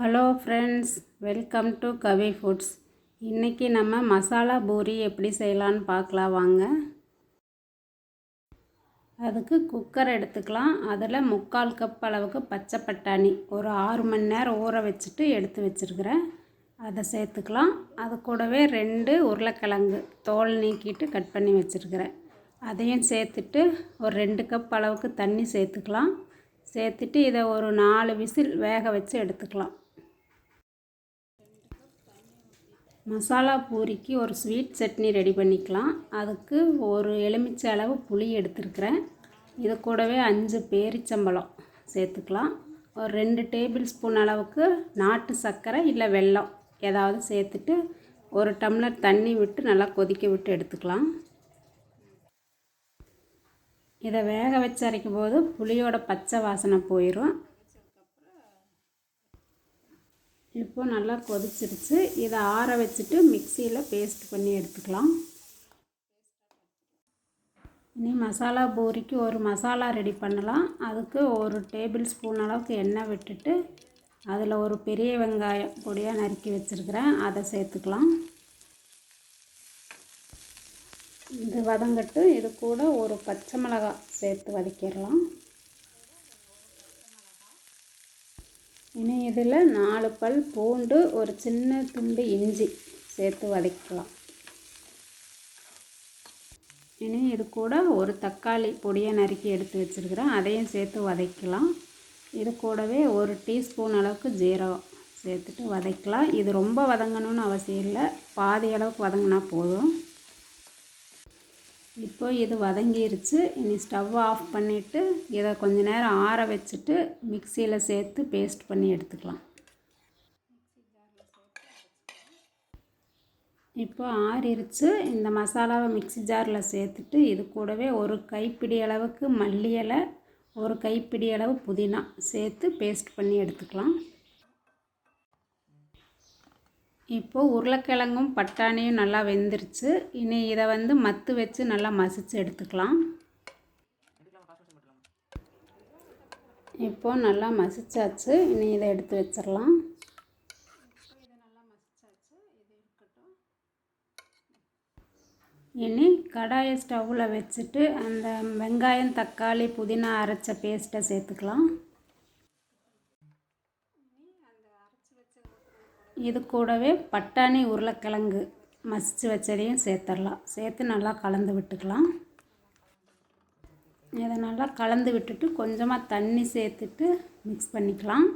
Hello friends, welcome to Kavi foods. இன்றைக்கி நம்ம மசாலா பூரி எப்படி செய்யலான்னு பார்க்கலாம் வாங்க. அதுக்கு குக்கர் எடுத்துக்கலாம். அதில் 3/4 கப் அளவுக்கு பச்சை பட்டாணி ஒரு 6 மணி நேரம் ஊற வச்சுட்டு எடுத்து வச்சுருக்கிறேன். அதை சேர்த்துக்கலாம். அது கூடவே 2 உருளைக்கிழங்கு தோல் நீக்கிட்டு கட் பண்ணி வச்சுருக்கிறேன். அதையும் சேர்த்துட்டு ஒரு 2 கப் அளவுக்கு தண்ணி சேர்த்துக்கலாம். சேர்த்துட்டு இதை ஒரு 4 விசில் வேக வச்சு எடுத்துக்கலாம். மசாலா பூரிக்கு ஒரு ஸ்வீட் சட்னி ரெடி பண்ணிக்கலாம். அதுக்கு ஒரு எலுமிச்சை அளவு புளி எடுத்துருக்கிறேன். இது கூடவே 5 பேரிச்சம்பழம் சேர்த்துக்கலாம். ஒரு 2 டேபிள் ஸ்பூன் அளவுக்கு நாட்டு சர்க்கரை இல்லை வெல்லம் ஏதாவது சேர்த்துட்டு ஒரு டம்ளர் தண்ணி விட்டு நல்லா கொதிக்க விட்டு எடுத்துக்கலாம். இதை வேக வச்சு அரைக்கும் போது புளியோட பச்சை வாசனை போயிடும். இப்போ நல்லா கொதிச்சிருச்சு. இதை ஆற வச்சுட்டு மிக்சியில் பேஸ்ட் பண்ணி எடுத்துக்கலாம். இனி மசாலா பூரிக்கு ஒரு மசாலா ரெடி பண்ணலாம். அதுக்கு ஒரு டேபிள் ஸ்பூன் அளவுக்கு எண்ணெய் விட்டுட்டு அதில் ஒரு பெரிய வெங்காயம் பொடியாக நறுக்கி வச்சுருக்கிறேன், அதை சேர்த்துக்கலாம். இது வதங்கட்டு. இது கூட ஒரு பச்சை மிளகாய் சேர்த்து வதக்கிடலாம். இனி இதில் 4 பல் பூண்டு ஒரு சின்ன துண்டு இஞ்சி சேர்த்து வதக்கலாம். இனி இது கூட ஒரு தக்காளி பொடியை நறுக்கி எடுத்து வச்சுருக்கிறேன், அதையும் சேர்த்து வதக்கலாம். இது கூடவே ஒரு டீஸ்பூன் அளவுக்கு ஜீரகம் சேர்த்துட்டு வதக்கலாம். இது ரொம்ப வதங்கணும்னு அவசியம் இல்லை, பாதி அளவுக்கு வதங்கினா போதும். இப்போ இது வதங்கிருச்சு. இனி ஸ்டவ் ஆஃப் பண்ணிவிட்டு இதை கொஞ்ச நேரம் ஆற வச்சுட்டு மிக்சியில் சேர்த்து பேஸ்ட் பண்ணி எடுத்துக்கலாம். இப்போ ஆறிருச்சு. இந்த மசாலாவை மிக்ஸி ஜாரில் சேர்த்துட்டு இது கூடவே ஒரு கைப்பிடி அளவுக்கு மல்லி இலை, ஒரு கைப்பிடி அளவு புதினா சேர்த்து பேஸ்ட் பண்ணி எடுத்துக்கலாம். இப்போது உருளைக்கிழங்கும் பட்டாணியும் நல்லா வெந்துருச்சு. இனி இதை மத்து வச்சு நல்லா மசிச்சு எடுத்துக்கலாம். இப்போது நல்லா மசிச்சாச்சு. இனி இதை எடுத்து வச்சிடலாம். இனி கடாயை ஸ்டவ்வில் வச்சுட்டு அந்த வெங்காயம் தக்காளி புதினா அரைச்ச பேஸ்ட்டை சேர்த்துக்கலாம். இது கூடவே பட்டாணி உருளைக்கிழங்கு மசிச்சு வச்சதையும் சேர்த்துடலாம். சேர்த்து நல்லா கலந்து விட்டுக்கலாம். இதை நல்லா கலந்து விட்டுட்டு கொஞ்சமாக தண்ணி சேர்த்துட்டு மிக்ஸ் பண்ணிக்கலாம்.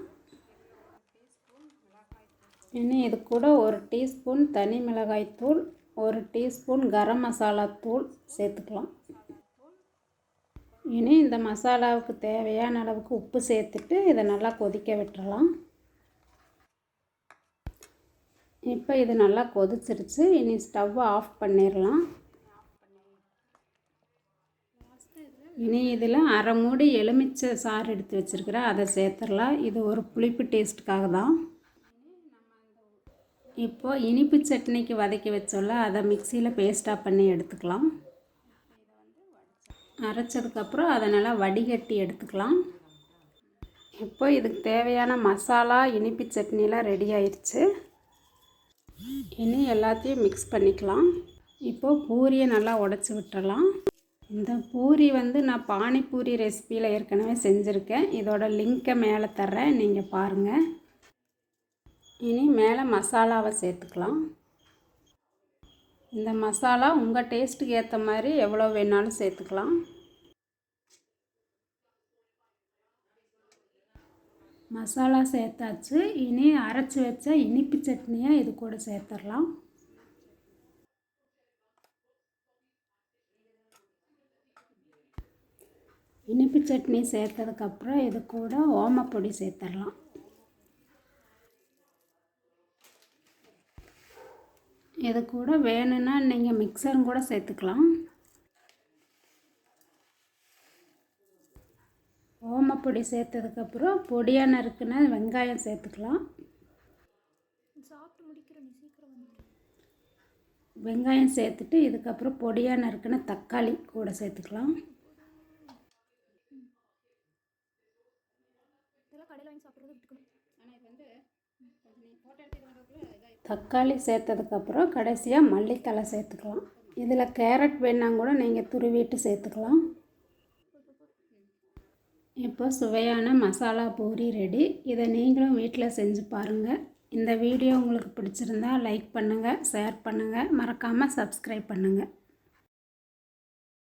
இனி இது கூட ஒரு டீஸ்பூன் தனி மிளகாய் தூள், ஒரு டீஸ்பூன் கரம் மசாலா தூள் சேர்த்துக்கலாம். இனி இந்த மசாலாவுக்கு தேவையான அளவுக்கு உப்பு சேர்த்துட்டு இதை நல்லா கொதிக்க விட்டுறலாம். இப்போ இது நல்லா கொதிச்சிருச்சு. இனி ஸ்டவ்வை ஆஃப் பண்ணிடலாம். இனி இதில் அரை மூடி எலுமிச்சை சாறு எடுத்து வச்சுருக்கிறேன், அதை சேர்த்துடலாம். இது ஒரு புளிப்பு டேஸ்ட்டுக்காக தான். இப்போது இனிப்பு சட்னிக்கு வதக்கி வச்சோல்ல, அதை மிக்சியில் பேஸ்ட்டாக பண்ணி எடுத்துக்கலாம். அரைச்சதுக்கப்புறம் அதை நல்லா வடிகட்டி எடுத்துக்கலாம். இப்போ இதுக்கு தேவையான மசாலா இனிப்பு சட்னிலாம் ரெடி ஆயிடுச்சு. இனி எல்லாத்தையும் மிக்ஸ் பண்ணிக்கலாம். இப்போது பூரியை நல்லா உடச்சி விட்டுறலாம். இந்த பூரி நான் பானிபூரி ரெசிப்பியில் ஏற்கனவே செஞ்சுருக்கேன். இதோட லிங்க்கை மேலே தர்றேன், நீங்கள் பாருங்கள். இனி மேலே மசாலாவை சேர்த்துக்கலாம். இந்த மசாலா உங்கள் டேஸ்ட்டுக்கு ஏற்ற மாதிரி எவ்வளோ வேணாலும் சேர்த்துக்கலாம். மசாலா சேர்த்தாச்சு. இனி அரைச்சி வச்ச இனிப்பு சட்னியை இது கூட சேர்த்துடலாம். இனிப்பு சட்னி சேர்த்ததுக்கப்புறம் இது கூட ஓமப்பொடி சேர்த்துடலாம். இது கூட வேணும்னா நீங்கள் மிக்சரும் கூட சேர்த்துக்கலாம். ஓமப்பொடி சேர்த்ததுக்கப்புறம் பொடியாக நறுக்குன வெங்காயம் சேர்த்துக்கலாம். வெங்காயம் சேர்த்துட்டு இதுக்கப்புறம் பொடியாக நறுக்குன தக்காளி கூட சேர்த்துக்கலாம். தக்காளி சேர்த்ததுக்கப்புறம் கடைசியாக மல்லித்தழை சேர்த்துக்கலாம். இதில் கேரட் வேணால் கூட நீங்கள் துருவிட்டு சேர்த்துக்கலாம். இப்போ சுவையான மசாலா பூரி ரெடி. இதை நீங்களும் வீட்டில் செஞ்சு பாருங்கள். இந்த வீடியோ உங்களுக்கு பிடிச்சிருந்தா லைக் பண்ணுங்கள், ஷேர் பண்ணுங்கள், மறக்காமல் சப்ஸ்கிரைப் பண்ணுங்கள்.